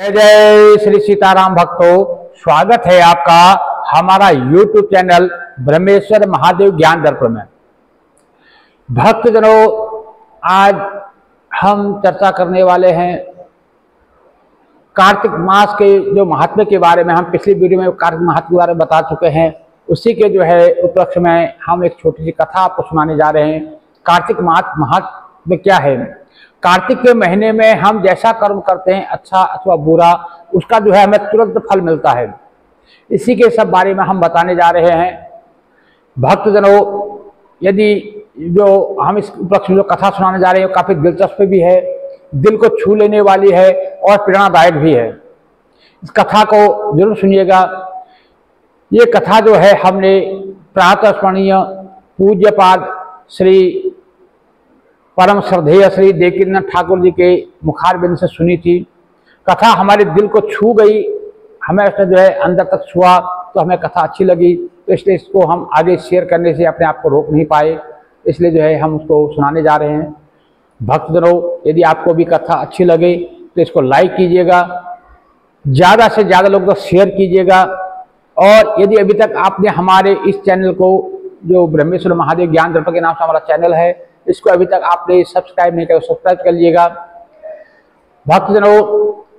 जय जय श्री सीताराम भक्तों, स्वागत है आपका हमारा YouTube चैनल ब्रह्मेश्वर महादेव ज्ञान दर्पण में। भक्तजनों, आज हम चर्चा करने वाले हैं कार्तिक मास के जो महात्म्य के बारे में। हम पिछली वीडियो में कार्तिक महात्म्य के बारे में बता चुके हैं। उसी के जो है उपलक्ष्य में हम एक छोटी सी कथा आपको सुनाने जा रहे हैं। कार्तिक महात्म्य क्या है? कार्तिक के महीने में हम जैसा कर्म करते हैं, अच्छा अथवा बुरा, उसका जो है हमें तुरंत फल मिलता है। इसी के सब बारे में हम बताने जा रहे हैं। भक्तजनों, यदि जो हम इस उपलक्ष्य में जो कथा सुनाने जा रहे हैं काफी दिलचस्प भी है, दिल को छू लेने वाली है और प्रेरणादायक भी है। इस कथा को जरूर सुनिएगा। ये कथा जो है हमने प्रातः स्मरणीय पूज्यपाद श्री परम श्रद्धेय श्री देवकीनाथ ठाकुर जी के मुखारबिंद से सुनी थी। कथा हमारे दिल को छू गई, हमें उसने जो है अंदर तक छुआ, तो हमें कथा अच्छी लगी, तो इसलिए इसको हम आगे शेयर करने से अपने आप को रोक नहीं पाए, इसलिए जो है हम उसको सुनाने जा रहे हैं। भक्तजनों, यदि आपको भी कथा अच्छी लगे तो इसको लाइक कीजिएगा, ज़्यादा से ज़्यादा लोगों को शेयर कीजिएगा। और यदि अभी तक आपने हमारे इस चैनल को, जो ब्रह्मेश्वर महादेव ज्ञान दर्पण के नाम से हमारा चैनल है, इसको अभी तक आपने सब्सक्राइब नहीं किया, सब्सक्राइब कर लीजिएगा। भक्तजनों,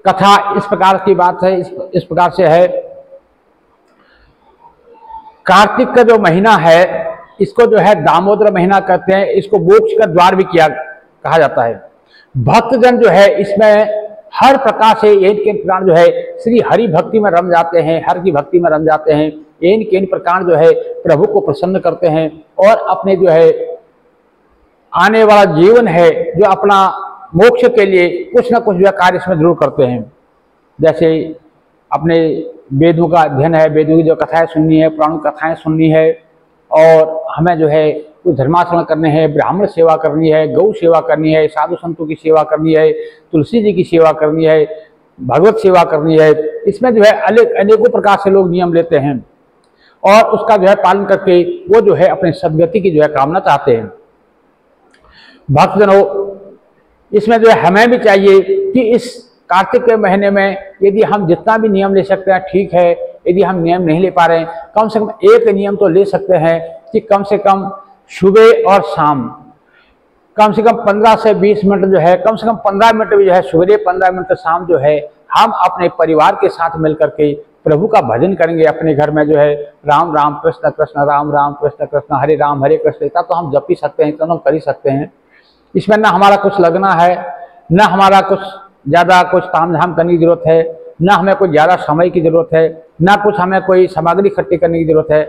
कथा इस प्रकार की बात है, इस प्रकार से है। कार्तिक का जो महीना है, इसको जो है दामोदर महीना कहते हैं। इसको मोक्ष का द्वार भी कहा जाता है। भक्तजन जो है इसमें हर प्रकार से एक प्रकार जो है श्री हरि भक्ति में रम जाते हैं, हर की भक्ति में रम जाते हैं। एक प्रकार जो है प्रभु को प्रसन्न करते हैं और अपने जो है आने वाला जीवन है, जो अपना मोक्ष के लिए कुछ ना कुछ जो कार्य इसमें जरूर करते हैं। जैसे अपने वेदों का अध्ययन है, वेदों की जो कथाएं सुननी है, पुराण कथाएं सुननी है, और हमें जो है कुछ धर्माचरण करने हैं, ब्राह्मण सेवा करनी है, गौ सेवा करनी है, साधु संतों की सेवा करनी है, तुलसी जी की सेवा करनी है, भगवत सेवा करनी है। इसमें जो है अनेकों प्रकार से लोग नियम लेते हैं और उसका जो है पालन करके वो जो है अपने सदगति की जो है कामना चाहते हैं। भक्तजनों, इसमें जो है हमें भी चाहिए कि इस कार्तिक के महीने में यदि हम जितना भी नियम ले सकते हैं ठीक है। यदि हम नियम नहीं ले पा रहे हैं, कम से कम एक नियम तो ले सकते हैं कि कम से कम सुबह और शाम कम से कम 15 से 20 मिनट जो है, कम से कम 15 मिनट भी जो है सवेरे, 15 मिनट शाम जो है हम अपने परिवार के साथ मिलकर के प्रभु का भजन करेंगे। अपने घर में जो है राम राम कृष्ण कृष्ण राम राम कृष्ण कृष्ण हरे राम हरे कृष्ण, इतना तो हम जप ही सकते हैं, इतना हम कर ही सकते हैं। इसमें ना हमारा कुछ लगना है, ना हमारा कुछ ज़्यादा कुछ तामझाम करने की जरूरत है, ना हमें कोई ज़्यादा समय की जरूरत है, ना कुछ हमें कोई सामग्री इकट्ठी करने की जरूरत है।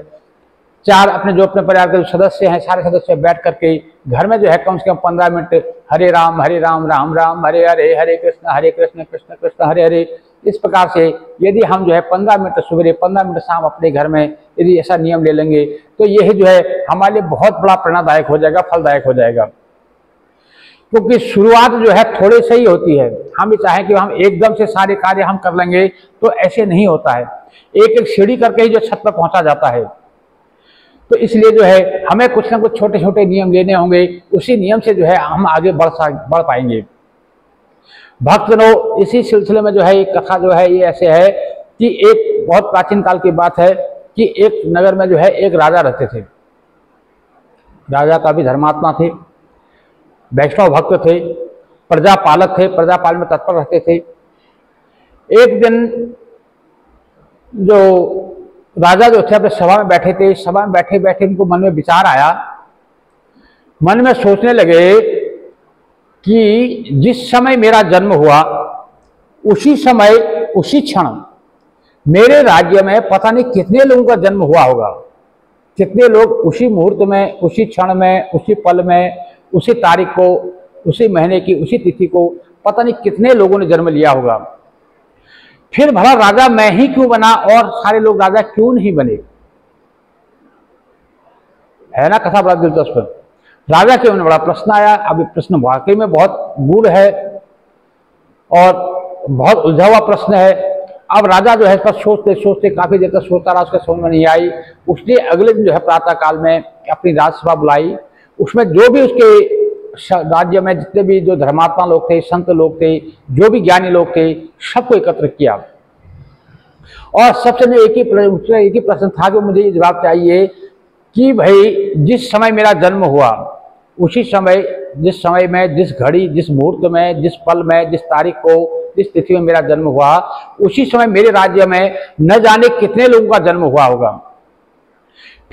चार अपने जो अपने परिवार के जो सदस्य हैं, सारे सदस्य बैठ करके घर में जो है कम से कम 15 मिनट हरे राम राम राम हरे हरे, हरे कृष्ण कृष्ण कृष्ण हरे हरे, इस प्रकार से यदि हम जो है 15 मिनट सवेरे, 15 मिनट शाम अपने घर में यदि ऐसा नियम ले लेंगे तो यह जो है हमारे लिए बहुत बड़ा प्रेरणादायक हो जाएगा, फलदायक हो जाएगा। क्योंकि शुरुआत जो है थोड़े से ही होती है। हम भी चाहें कि हम एकदम से सारे कार्य हम कर लेंगे तो ऐसे नहीं होता है। एक एक सीढ़ी करके ही जो छत पर पहुंचा जाता है। तो इसलिए जो है हमें कुछ ना कुछ छोटे छोटे नियम लेने होंगे, उसी नियम से जो है हम आगे बढ़ पाएंगे। भक्तजनों, इसी सिलसिले में जो है एक कथा जो है ये ऐसे है कि एक बहुत प्राचीन काल की बात है कि एक नगर में जो है एक राजा रहते थे। राजा का भी धर्मात्मा थे, वैष्णव भक्त थे, प्रजापालक थे, प्रजापालन में तत्पर रहते थे। एक दिन जो राजा जो थे अपने सभा में बैठे थे, सभा में बैठे बैठे उनको मन में विचार आया, मन में सोचने लगे कि जिस समय मेरा जन्म हुआ उसी समय, उसी क्षण मेरे राज्य में पता नहीं कितने लोगों का जन्म हुआ होगा। कितने लोग उसी मुहूर्त में, उसी क्षण में, उसी पल में, उसी तारीख को, उसी महीने की, उसी तिथि को पता नहीं कितने लोगों ने जन्म लिया होगा। फिर भला राजा मैं ही क्यों बना और सारे लोग राजा क्यों नहीं बने? है ना कथा बड़ा दिलचस्प। राजा के उन्हें बड़ा प्रश्न आया। अब ये प्रश्न वाकई में बहुत गूढ़ है और बहुत उलझा हुआ प्रश्न है। अब राजा जो है इस पर सोचते सोचते काफी देर तक सोचता रहा, उसके समझ में नहीं आई। उसने अगले दिन जो है प्रातः काल में अपनी राजसभा बुलाई। उसमें जो भी उसके राज्य में जितने भी जो धर्मात्मा लोग थे, संत लोग थे, जो भी ज्ञानी लोग थे, सबको एकत्र किया। और सबसे एक ही प्रश्न था कि मुझे ये जवाब चाहिए कि भाई जिस समय मेरा जन्म हुआ, उसी समय, जिस समय में, जिस घड़ी, जिस मुहूर्त में, जिस पल में, जिस तारीख को, जिस तिथि में मेरा जन्म हुआ, उसी समय मेरे राज्य में न जाने कितने लोगों का जन्म हुआ होगा।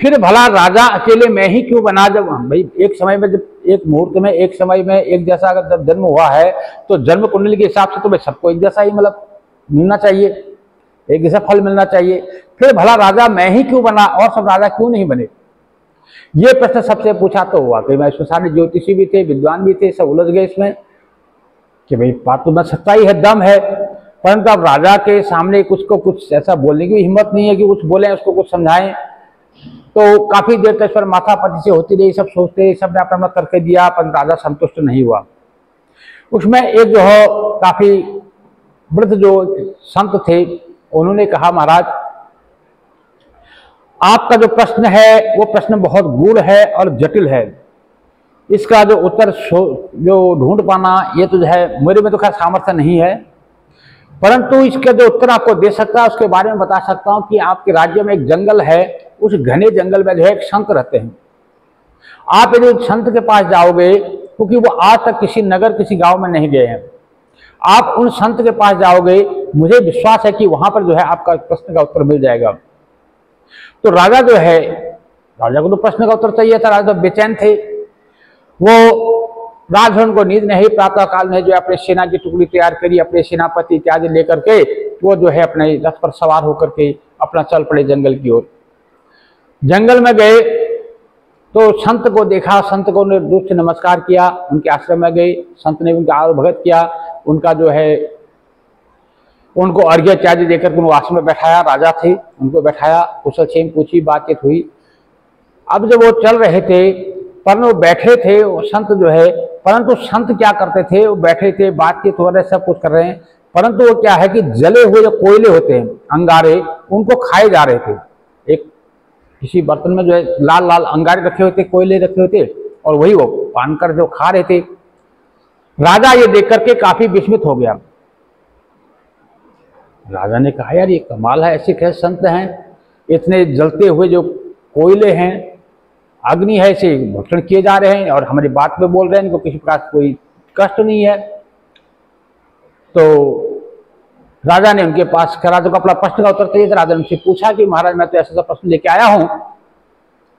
फिर भला राजा अकेले मैं ही क्यों बना? जब भाई एक समय में, जब एक मुहूर्त में, एक समय में एक जैसा अगर जन्म हुआ है, तो जन्म कुंडली के हिसाब से तो भाई सबको एक जैसा ही मतलब मिलना चाहिए, एक जैसा फल मिलना चाहिए। फिर भला राजा मैं ही क्यों बना और सब राजा क्यों नहीं बने? ये प्रश्न सबसे पूछा तो हुआ कि मैं इसमें सारे ज्योतिषी भी थे, विद्वान भी थे, सब उलझ गए इसमें कि भाई बात तो मैं सच्चाई है, दम है, परंतु अब राजा के सामने कुछ को कुछ ऐसा बोलने की हिम्मत नहीं है कि कुछ बोले, उसको कुछ समझाएं। तो काफी देर तक इस पर माथापच्ची से होती रही, सब सोचते, सब ने अपना अपना करके दिया, पर राजा संतुष्ट नहीं हुआ। उसमें एक जो है काफी वृद्ध जो संत थे, उन्होंने कहा, महाराज आपका जो प्रश्न है वो प्रश्न बहुत गूढ़ है और जटिल है, इसका जो उत्तर जो ढूंढ पाना ये तो जो है मेरे में तो खैर सामर्थ्य नहीं है, परंतु इसका जो उत्तर आपको दे सकता है उसके बारे में बता सकता हूं कि आपके राज्य में एक जंगल है, उस घने जंगल में जो है एक संत रहते हैं। आप यदि संत के पास जाओगे, क्योंकि वो आज तक किसी नगर, किसी गांव में नहीं गए हैं, आप उन संत के पास जाओगे, मुझे विश्वास है कि वहां पर जो है आपका प्रश्न का उत्तर मिल जाएगा। तो राजा जो है, राजा को तो प्रश्न का उत्तर चाहिए था, राजा तो बेचैन थे। वो राजभवन को नींद नहीं, प्रातः काल में जो अपने सेना की टुकड़ी तैयार करी, अपने सेनापति इत्यादि लेकर के वो जो है अपने रथ पर सवार होकर के अपना चल पड़े जंगल की ओर। जंगल में गए तो संत को देखा, संत को ने दूर से नमस्कार किया, उनके आश्रम में गए, संत ने उनका आदर किया, उनका जो है उनको अर्घ्य इत्यादि देकर उनको आश्रम में बैठाया, राजा थे उनको बैठाया, कुशल क्षेम पूछी, बातचीत हुई। अब जब वो चल रहे थे, पर वो बैठे थे, वो संत जो है, परंतु संत क्या करते थे, वो बैठे थे, बातचीत हो रहे, सब कुछ कर रहे हैं, परंतु वो क्या है कि जले हुए जो कोयले होते हैं, अंगारे, उनको खाए जा रहे थे। एक किसी बर्तन में जो है लाल लाल अंगारे रखे हुए थे, कोयले रखे हुए थे, और वही वो पान कर जो खा रहे थे। राजा ये देख करके काफी विस्मित हो गया। राजा ने कहा, यार ये कमाल है, ऐसे कैसे संत हैं, इतने जलते हुए जो कोयले हैं, अग्नि है, इसे भक्षण किए जा रहे हैं और हमारी बात में बोल रहे हैं, इनको किसी प्रकार कोई कष्ट नहीं है। तो राजा ने उनके पास, राजा को अपना प्रश्न का उत्तर चाहिए था। राजा ने उनसे पूछा कि महाराज मैं तो ऐसा प्रश्न लेके आया हूं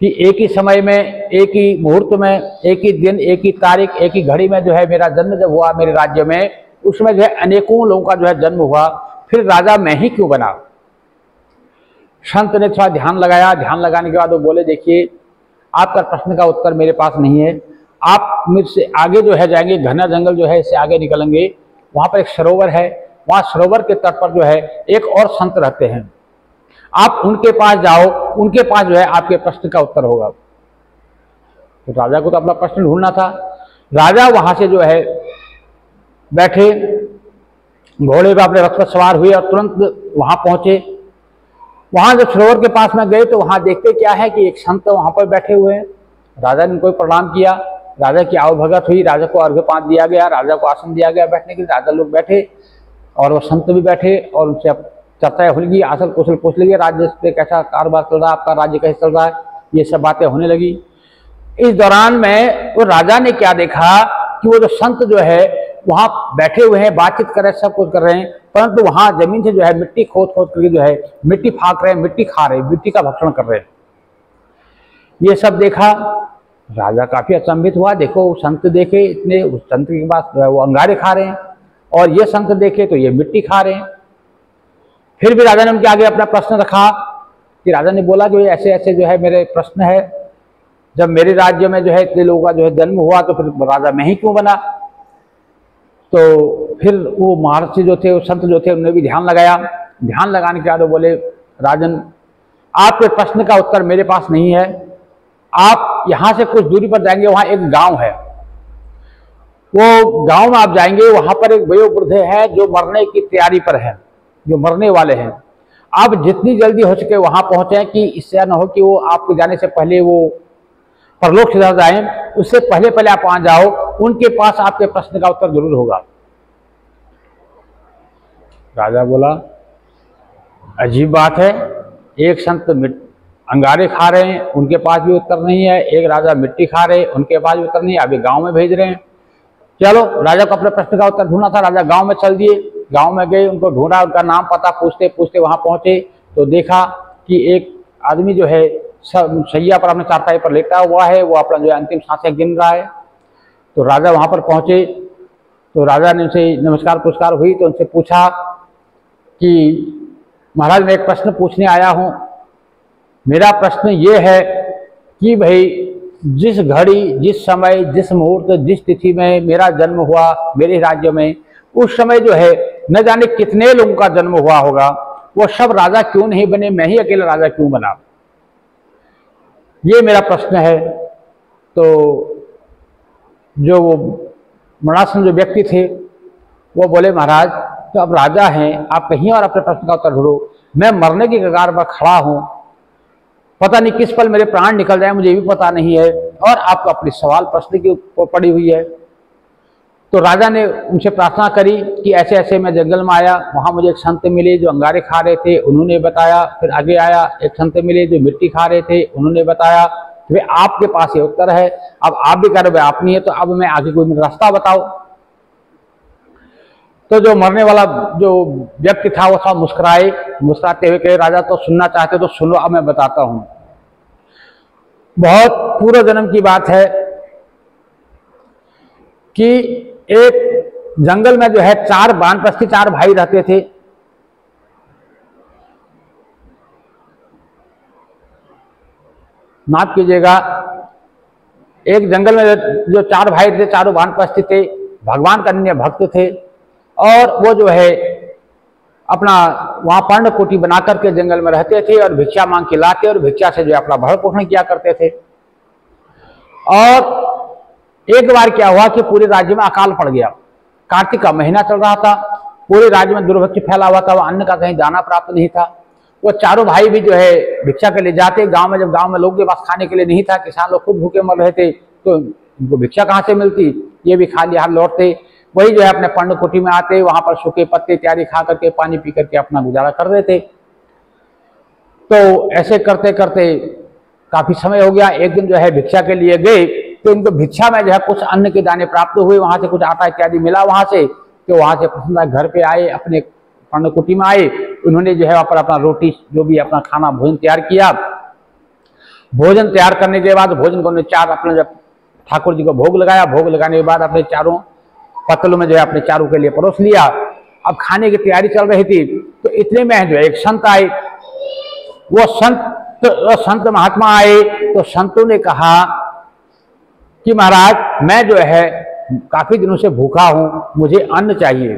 कि एक ही समय में, एक ही मुहूर्त में, एक ही दिन, एक ही तारीख, एक ही घड़ी में जो है मेरा जन्म जब हुआ मेरे राज्य में, उसमें जो है अनेकों लोगों का जो है जन्म हुआ, फिर राजा मैं ही क्यों बना? संत ने थोड़ा ध्यान लगाया, ध्यान लगाने के बाद वो बोले, देखिए आपका प्रश्न का उत्तर मेरे पास नहीं है, आप मुझसे आगे जो है जाएंगे, घना जंगल जो है इससे आगे निकलेंगे, वहां पर एक सरोवर है, वहां सरोवर के तट पर जो है एक और संत रहते हैं, आप उनके पास जाओ, उनके पास जो है आपके प्रश्न का उत्तर होगा। तो राजा को तो अपना प्रश्न ढूंढना था। राजा वहां से जो है बैठे, घोड़े पर अपने रथ पर सवार हुए और तुरंत वहां पहुंचे। वहां जब सरोवर के पास में गए तो वहां देखते क्या है कि एक संत वहां पर बैठे हुए हैं। राजा ने उनको प्रणाम किया, राजा की आवभगत हुई, राजा को अर्घ्यपात दिया गया, राजा को आसन दिया गया बैठने के लिए। राजा लोग बैठे और वो संत भी बैठे और उनसे चर्चा होगी, आसल कुशल पूछ लगी, राज्य पे कैसा कारोबार चल रहा है, आपका राज्य कैसे चल रहा है, ये सब बातें होने लगी। इस दौरान में वो राजा ने क्या देखा कि वो जो संत जो है वहां बैठे हुए हैं, बातचीत कर रहे हैं, सब कुछ कर रहे हैं, परंतु वहां जमीन से जो है मिट्टी खोद खोद करके जो है मिट्टी फाक रहे हैं, मिट्टी खा रहे हैं, मिट्टी का भक्षण कर रहे हैं। ये सब देखा, राजा काफी अचंभित हुआ। देखो संत देखे इतने, उस संत के पास वो अंगारे खा रहे हैं और ये संत देखे तो ये मिट्टी खा रहे हैं। फिर भी राजा ने उनके आगे अपना प्रश्न रखा कि राजा ने बोला कि ऐसे ऐसे जो है मेरे प्रश्न है, जब मेरे राज्य में जो है इतने लोगों का जो है जन्म हुआ तो फिर राजा मैं ही क्यों बना? तो फिर वो महर्षि जो थे, वो संत जो थे, उन्होंने भी ध्यान लगाया। ध्यान लगाने के बाद वो बोले, राजन आपके प्रश्न का उत्तर मेरे पास नहीं है, आप यहाँ से कुछ दूरी पर जाएंगे, वहाँ एक गांव है, वो गांव में आप जाएंगे, वहाँ पर एक वयोवृद्ध है जो मरने की तैयारी पर है, जो मरने वाले हैं। आप जितनी जल्दी हो सके वहाँ पहुँचें कि इससे न हो कि वो आपके जाने से पहले वो परलोक से जाएं, उससे पहले पहले आप वहाँ जाओ उनके पास आपके प्रश्न का उत्तर जरूर होगा। राजा बोला, अजीब बात है, एक संत अंगारे खा रहे हैं, उनके पास भी उत्तर नहीं है, एक राजा मिट्टी खा रहे हैं, उनके पास भी उत्तर नहीं है, अभी गांव में भेज रहे हैं। चलो, राजा को अपने प्रश्न का उत्तर ढूंढना था, राजा गांव में चल दिए। गांव में गए, उनको ढूंढा, उनका नाम पता पूछते पूछते वहां पहुंचे तो देखा कि एक आदमी जो है शैया पर अपने चारपाई पर लेटा हुआ है, वो अपना जो है अंतिम सांसें गिन रहा है। तो राजा वहां पर पहुंचे तो राजा ने उनसे नमस्कार पुरस्कार हुई तो उनसे पूछा कि महाराज, मैं एक प्रश्न पूछने आया हूं। मेरा प्रश्न ये है कि भाई जिस घड़ी, जिस समय, जिस मुहूर्त, जिस तिथि में मेरा जन्म हुआ मेरे राज्य में, उस समय जो है न जाने कितने लोगों का जन्म हुआ होगा, वो सब राजा क्यों नहीं बने, मैं ही अकेला राजा क्यों बना? ये मेरा प्रश्न है। तो जो वो मणासन जो व्यक्ति थे वो बोले, महाराज तो अब राजा हैं, आप कहीं और अपने प्रश्न का उत्तर ढूंढो, मैं मरने की कगार पर खड़ा हूं, पता नहीं किस पल मेरे प्राण निकल जाए, मुझे भी पता नहीं है, और आपको अपनी सवाल प्रश्न की ऊपर पड़ी हुई है। तो राजा ने उनसे प्रार्थना करी कि ऐसे ऐसे मैं जंगल में आया, वहां मुझे एक संत मिले जो अंगारे खा रहे थे, उन्होंने बताया। फिर आगे आया, एक संत मिले जो मिट्टी खा रहे थे, उन्होंने बताया। तो भाई आपके पास ये उत्तर है, अब आप भी कह रहे हो आप नहीं है, तो अब मैं आगे कोई रास्ता बताओ। तो जो मरने वाला जो व्यक्ति था वो था मुस्कुराए, मुस्कुराते हुए कहे, राजा तो सुनना चाहते तो सुनो, अब मैं बताता हूं। बहुत पूर्व जन्म की बात है कि एक जंगल में जो है 4 वानप्रस्थी 4 भाई रहते थे। माफ कीजिएगा, एक जंगल में जो 4 भाई थे, चारों वानप्रस्थी थे, भगवान का अन्य भक्त थे, और वो जो है अपना वहां पर्णकुटी बना करके जंगल में रहते थे और भिक्षा मांग के लाते और भिक्षा से जो अपना भरण पोषण किया करते थे। और एक बार क्या हुआ कि पूरे राज्य में अकाल पड़ गया। कार्तिक का महीना चल रहा था, पूरे राज्य में दुर्भिक्ष फैला हुआ था, अन्न का कहीं दाना प्राप्त नहीं था। वो चारों भाई भी जो है भिक्षा के लिए जाते गांव में, जब गांव में लोगों के पास खाने के लिए नहीं था, किसान लोग खूब भूखे मर रहे थे, तो उनको भिक्षा कहाँ से मिलती, ये भी खाली हाथ लौटते। वही जो है अपने पर्णकुटी में आते, वहां पर सूखे पत्ते इत्यादि खा करके, पानी पी करके अपना गुजारा कर रहे थे। तो ऐसे करते करते काफी समय हो गया। एक दिन जो है भिक्षा के लिए गए तो इनको भिक्षा में जो है कुछ अन्न के दाने प्राप्त हुए, वहां से कुछ आटा इत्यादि मिला वहां से। तो वहां से प्रसन्न घर पे आए, अपने पर्णकुटी में आए, उन्होंने जो है वहां पर अपना रोटी जो भी अपना खाना भोजन तैयार किया। भोजन तैयार करने के बाद भोजन को उन्होंने 4 अपने जब ठाकुर जी को भोग लगाया, भोग लगाने के बाद अपने चारों पतलों में जो है अपने चारों के लिए परोस लिया। अब खाने की तैयारी चल रही थी तो इतने में जो है एक संत आए। वो संत महात्मा आए तो संतों ने कहा कि महाराज मैं जो है काफी दिनों से भूखा हूं, मुझे अन्न चाहिए।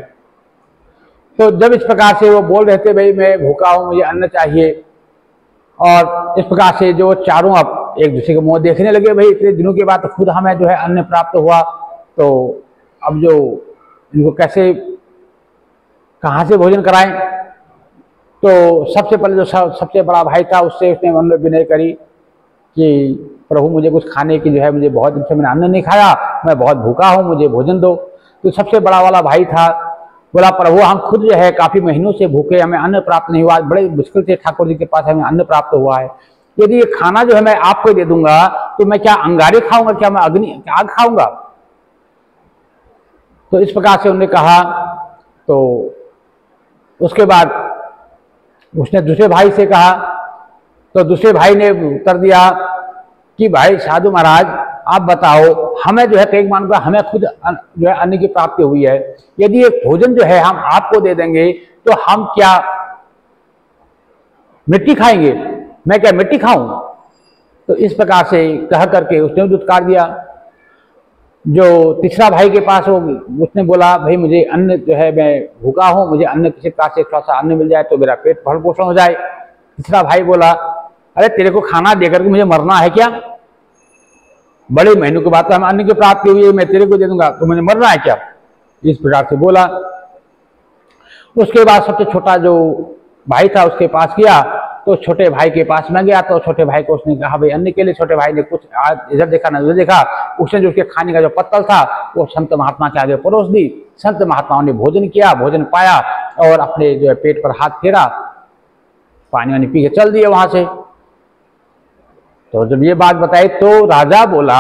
तो जब इस प्रकार से वो बोल रहे थे, भाई मैं भूखा हूं, मुझे अन्न चाहिए, और इस प्रकार से जो चारों अब एक दूसरे के मुंह देखने लगे, भाई इतने दिनों के बाद तो खुद हमें जो है अन्न प्राप्त हुआ, तो अब जो इनको कैसे कहाँ से भोजन कराएं। तो सबसे पहले जो सबसे बड़ा भाई था उससे उसने मन में विनय करी कि प्रभु मुझे कुछ खाने की जो है, मुझे बहुत दिन से मैंने अन्न नहीं खाया, मैं बहुत भूखा हूँ, मुझे भोजन दो। तो सबसे बड़ा वाला भाई था, बोला प्रभु हम खुद जो है काफी महीनों से भूखे, हमें अन्न प्राप्त नहीं हुआ, बड़े मुश्किल से ठाकुर जी के पास हमें अन्न प्राप्त हुआ है। यदि ये खाना जो है मैं आपको दे दूंगा तो मैं क्या अंगारे खाऊंगा, क्या मैं आग खाऊंगा? तो इस प्रकार से उन्होंने कहा। तो उसके बाद उसने दूसरे भाई से कहा, तो दूसरे भाई ने उत्तर दिया कि भाई साधु महाराज आप बताओ, हमें जो है कई मानूंगा हमें खुद जो है अन्न की प्राप्ति हुई है, यदि ये भोजन जो है हम आपको दे देंगे तो हम क्या मिट्टी खाएंगे? मैं क्या मिट्टी खाऊं? तो इस प्रकार से कह करके उसने दुत्कार दिया। जो तीसरा भाई के पास वो उसने बोला भाई मुझे अन्न जो है, मैं भूखा हूं, मुझे अन्न किसी प्रकार से थोड़ा सा अन्न मिल जाए तो मेरा पेट भरण पोषण हो जाए। तीसरा भाई बोला अरे तेरे को खाना देकर के मुझे मरना है क्या? बड़े महीनों के बाद तो हम अन्न की प्राप्ति हुई है, मैं तेरे को दे दूंगा तो मुझे मरना है क्या? इस प्रकार से बोला। उसके बाद सबसे छोटा जो भाई था उसके पास गया तो छोटे भाई के पास में गया, तो छोटे भाई को उसने कहा भाई अन्न के लिए। छोटे भाई ने कुछ आज इधर देखा ना उधर देखा, उसने जो उसके खाने का जो पत्तल था वो संत महात्मा के आगे परोस दी। संत महात्माओं ने भोजन किया, भोजन पाया और अपने जो है पेट पर हाथ फेरा, पानी वानी पी के चल दिए वहां से। तो जब ये बात बताई तो राजा बोला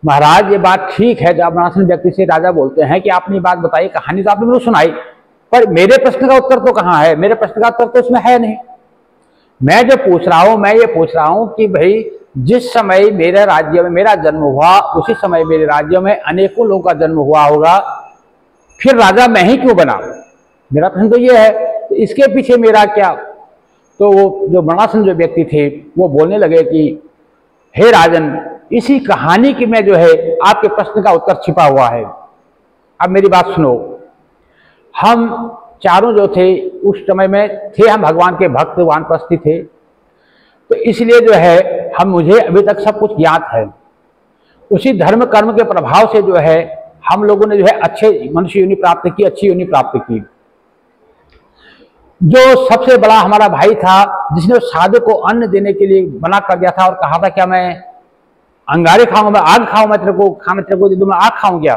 महाराज ये बात ठीक है, जब मरणासन व्यक्ति से राजा बोलते हैं कि आपने बात बताई, कहानी तो आपने मुझे सुनाई, पर मेरे प्रश्न का उत्तर तो कहाँ है? मेरे प्रश्न का उत्तर तो इसमें है नहीं। मैं जो पूछ रहा हूं, मैं ये पूछ रहा हूं कि भाई जिस समय मेरे राज्य में मेरा जन्म हुआ, उसी समय मेरे राज्य में अनेकों लोगों का जन्म हुआ होगा, फिर राजा मैं ही क्यों बना? मेरा प्रश्न तो ये है, तो इसके पीछे मेरा क्या? तो वो जो मरणासन जो व्यक्ति थे वो बोलने लगे कि हे राजन, इसी कहानी की में जो है आपके प्रश्न का उत्तर छिपा हुआ है। अब मेरी बात सुनो। हम चारों जो थे उस समय में थे, हम भगवान के भक्त वानप्रस्थी थे, तो इसलिए जो है मुझे अभी तक सब कुछ ज्ञात है। उसी धर्म कर्म के प्रभाव से जो है हम लोगों ने जो है अच्छे मनुष्य योनि प्राप्त की, अच्छी योनि प्राप्त की। जो सबसे बड़ा हमारा भाई था जिसने उस साधु को अन्न देने के लिए मना कर दिया था और कहा था क्या मैं अंगारे खाऊंगा, मैं आग खाऊं, मैं तेरे को दे दूं, मैं आग खाऊं क्या?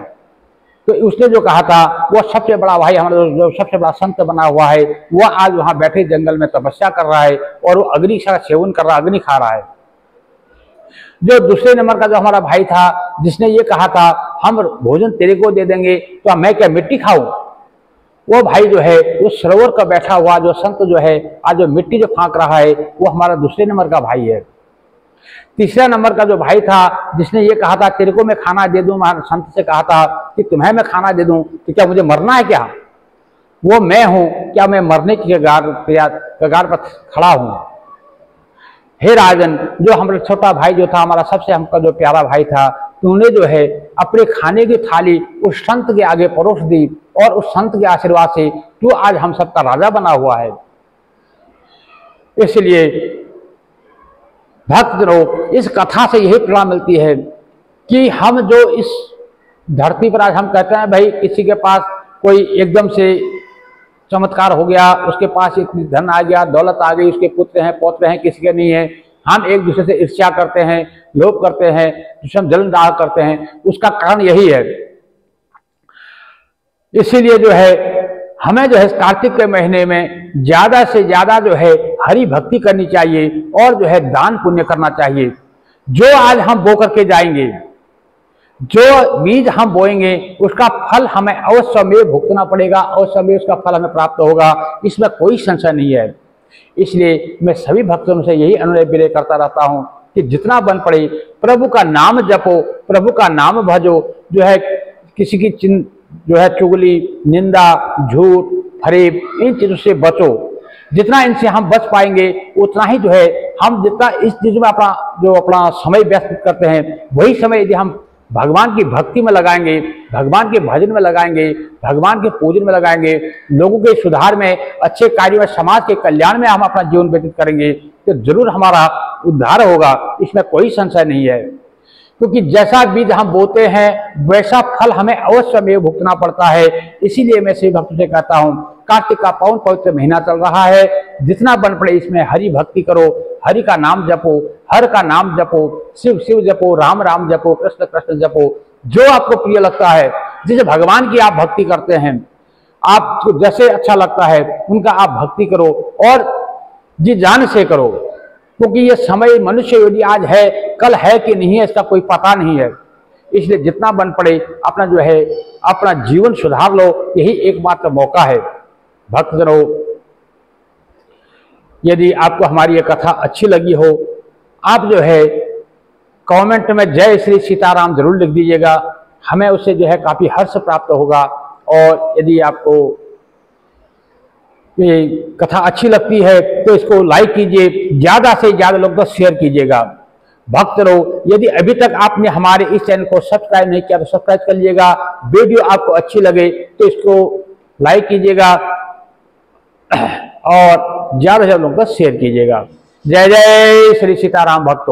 तो उसने जो कहा था वो सबसे बड़ा भाई हमारा जो सबसे बड़ा संत बना हुआ है, वह आज वहां बैठे जंगल में तपस्या कर रहा है और वो अग्नि का सेवन कर रहा, अग्नि खा रहा है। जो दूसरे नंबर का जो हमारा भाई था जिसने ये कहा था हम भोजन तेरे को दे देंगे, तो मैं क्या मिट्टी खाऊं? वो भाई जो है वो सरोवर का बैठा हुआ जो संत जो है आज जो मिट्टी जो फांक रहा है, वो हमारा दूसरे नंबर का भाई है। तीसरा नंबर का जो भाई था जिसने ये कहा था तेरे को मैं खाना दे दूं, संत से कहा था कि तुम्हें मैं खाना दे दूं, तो क्या मुझे मरना है क्या? वो मैं हूं क्या? मैं मरने की कगार पर खड़ा हूं। हे राजन, जो हमारा छोटा भाई जो था, हमारा सबसे हमका जो प्यारा भाई था, तूने जो है अपने खाने की थाली उस संत के आगे परोस दी और उस संत के आशीर्वाद से तू आज हम सबका राजा बना हुआ है। इसलिए भक्तजनों, इस कथा से यही प्रेरणा मिलती है कि हम जो इस धरती पर आज हम कहते हैं भाई किसी के पास कोई एकदम से चमत्कार हो गया, उसके पास इतनी धन आ गया, दौलत आ गई, उसके पुत्र हैं पौत्र हैं, किसी के नहीं है, हम एक दूसरे से ईर्ष्या करते हैं, लोभ करते हैं, दूसरे जलन दाह करते हैं, उसका कारण यही है। इसीलिए जो है हमें जो है कार्तिक के महीने में ज्यादा से ज्यादा जो है हरि भक्ति करनी चाहिए और जो है दान पुण्य करना चाहिए। जो आज हम बो करके जाएंगे, जो बीज हम बोएंगे, उसका फल हमें अवश्य में भुगतना पड़ेगा, अवश्य में उसका फल हमें प्राप्त होगा, इसमें कोई संशय नहीं है। इसलिए मैं सभी भक्तों से यही अनुरोध विनय करता रहता हूं कि जितना बन पड़े प्रभु का नाम जपो, प्रभु का नाम भजो, जो है किसी की जो है चुगली, निंदा, झूठ, फरेब, इन चीजों से बचो। जितना इनसे हम बच पाएंगे उतना ही जो है हम जितना इस चीज में अपना समय व्यस्त करते हैं, वही समय यदि हम भगवान की भक्ति में लगाएंगे, भगवान के भजन में लगाएंगे, भगवान के पूजन में लगाएंगे, लोगों के सुधार में, अच्छे कार्य में, समाज के कल्याण में हम अपना जीवन व्यतीत करेंगे, तो जरूर हमारा उद्धार होगा, इसमें कोई संशय नहीं है। क्योंकि जैसा बीज हम बोते हैं वैसा फल हमें अवश्य में भुगतना पड़ता है। इसीलिए मैं सभी भक्तों से कहता हूँ, कार्तिक का पावन पवित्र महीना चल रहा है, जितना बन पड़े इसमें हरि भक्ति करो, हरि का नाम जपो, हर का नाम जपो, शिव शिव जपो, राम राम जपो, कृष्ण कृष्ण जपो, जो आपको प्रिय लगता है, जिस भगवान की आप भक्ति करते हैं, आपको जैसे अच्छा लगता है उनका आप भक्ति करो और जी जान से करो। क्योंकि ये समय मनुष्य यदि आज है, कल है कि नहीं है इसका कोई पता नहीं है। इसलिए जितना बन पड़े अपना जो है अपना जीवन सुधार लो, यही एकमात्र मौका है। भक्तजनों, यदि आपको हमारी ये कथा अच्छी लगी हो, आप जो है कमेंट में जय श्री सीताराम जरूर लिख दीजिएगा, हमें उससे जो है काफी हर्ष प्राप्त होगा। और यदि आपको ये कथा अच्छी लगती है तो इसको लाइक कीजिए, ज्यादा से ज्यादा लोग तो शेयर कीजिएगा। भक्तों, यदि अभी तक आपने हमारे इस चैनल को सब्सक्राइब नहीं किया तो सब्सक्राइब कर लीजिएगा। वीडियो आपको अच्छी लगे तो इसको लाइक कीजिएगा और ज्यादा से ज्यादा लोगों को शेयर कीजिएगा। जय जय श्री सीताराम भक्तों।